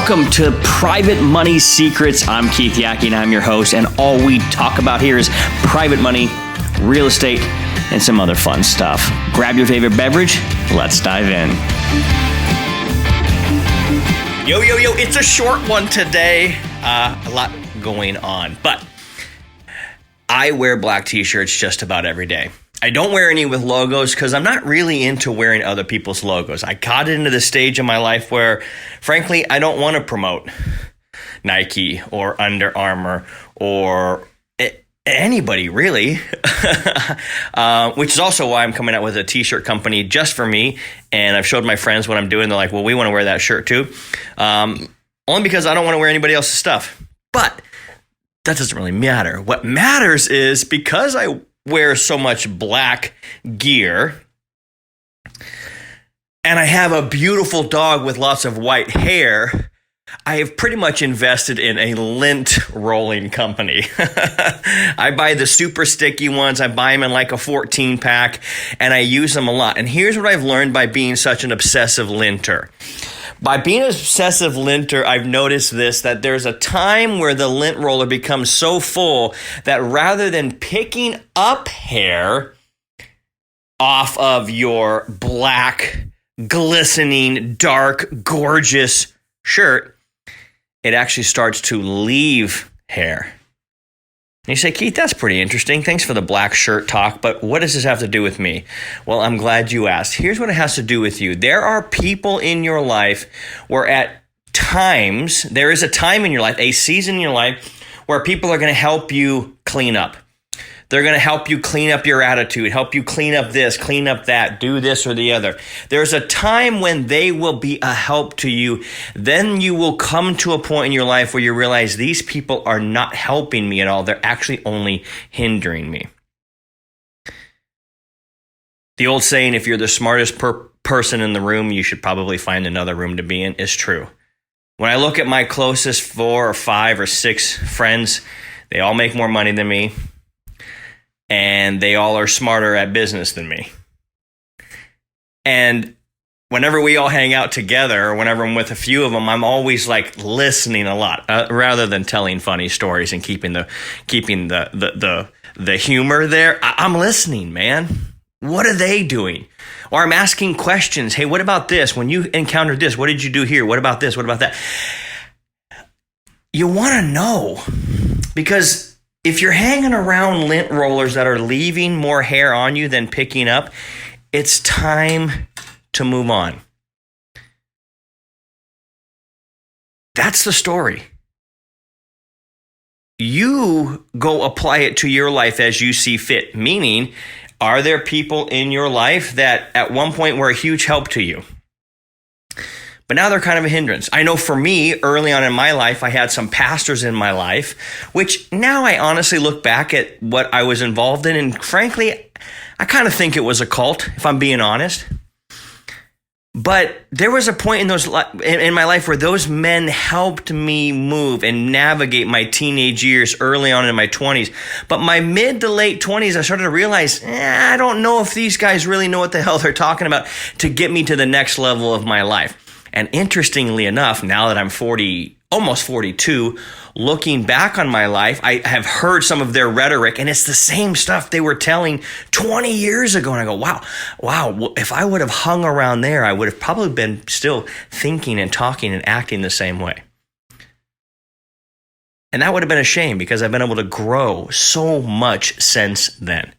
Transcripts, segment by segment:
Welcome to Private Money Secrets. I'm Keith Yackey and I'm your host, and all we talk about here is private money, real estate, and some other fun stuff. Grab your favorite beverage. Let's dive in. Yo, it's a short one today. A lot going on, but I wear black t-shirts just about every day. I don't wear any with logos because I'm not really into wearing other people's logos. I got into the stage in my life where, frankly, I don't want to promote Nike or Under Armour or anybody, really, which is also why I'm coming out with a t-shirt company just for me. And I've showed my friends what I'm doing. They're like, well, we want to wear that shirt too. Only because I don't want to wear anybody else's stuff. But that doesn't really matter. What matters is because I wear so much black gear and I have a beautiful dog with lots of white hair, I have pretty much invested in a lint rolling company. I buy the super sticky ones. I buy them in like a 14 pack and I use them a lot. And here's what I've learned by being such an obsessive linter. By being an obsessive linter, I've noticed this, that there's a time where the lint roller becomes so full that rather than picking up hair off of your black, glistening, dark, gorgeous shirt, it actually starts to leave hair. And you say, Keith, that's pretty interesting. Thanks for the black shirt talk, but what does this have to do with me? Well, I'm glad you asked. Here's what it has to do with you. There are people in your life where at times, there is a time in your life, a season in your life, where people are going to help you clean up. They're going to help you clean up your attitude, help you clean up this, clean up that, do this or the other. There's a time when they will be a help to you. Then you will come to a point in your life where you realize these people are not helping me at all. They're actually only hindering me. The old saying, if you're the smartest person in the room, you should probably find another room to be in, is true. When I look at my closest 4 or 5 or 6 friends, they all make more money than me. And they all are smarter at business than me. And whenever we all hang out together, or whenever I'm with a few of them, I'm always like listening a lot, rather than telling funny stories and keeping the humor there. I'm listening, man. What are they doing? Or I'm asking questions. Hey, what about this? When you encountered this, what did you do here? What about this? What about that? You want to know, because if you're hanging around lint rollers that are leaving more hair on you than picking up, it's time to move on. That's the story. You go apply it to your life as you see fit. Meaning, are there people in your life that at one point were a huge help to you, but now they're kind of a hindrance? I know for me, early on in my life, I had some pastors in my life, which now I honestly look back at what I was involved in, and frankly, I kind of think it was a cult, if I'm being honest. But there was a point in my life where those men helped me move and navigate my teenage years early on in my 20s. But my mid to late 20s, I started to realize, I don't know if these guys really know what the hell they're talking about to get me to the next level of my life. And interestingly enough, now that I'm 40, almost 42, looking back on my life, I have heard some of their rhetoric, and it's the same stuff they were telling 20 years ago. And I go, wow, if I would have hung around there, I would have probably been still thinking and talking and acting the same way. And that would have been a shame, because I've been able to grow so much since then.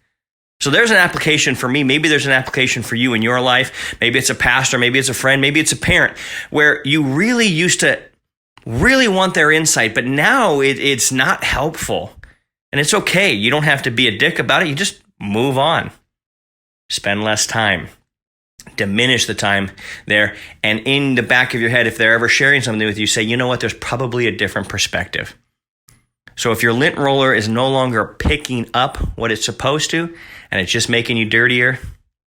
So there's an application for me. Maybe there's an application for you in your life. Maybe it's a pastor. Maybe it's a friend. Maybe it's a parent, where you really used to really want their insight, but now it's not helpful. And it's okay. You don't have to be a dick about it. You just move on. Spend less time. Diminish the time there. And in the back of your head, if they're ever sharing something with you, say, you know what, there's probably a different perspective. So if your lint roller is no longer picking up what it's supposed to, and it's just making you dirtier,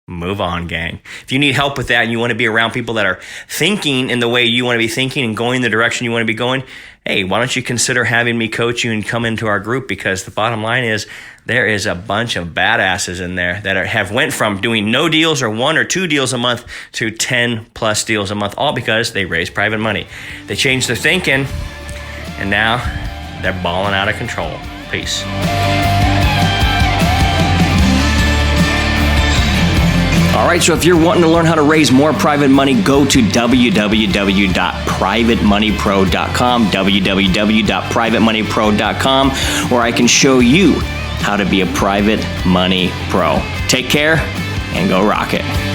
move on, gang. If you need help with that and you want to be around people that are thinking in the way you want to be thinking and going the direction you want to be going, hey, why don't you consider having me coach you and come into our group? Because the bottom line is, There is a bunch of badasses in there that have went from doing no deals or 1 or 2 deals a month to 10 plus deals a month, all because they raised private money. They changed their thinking, and now they're balling out of control. Peace. All right, so if you're wanting to learn how to raise more private money, go to www.privatemoneypro.com, www.privatemoneypro.com, where I can show you how to be a private money pro. Take care and go rock it.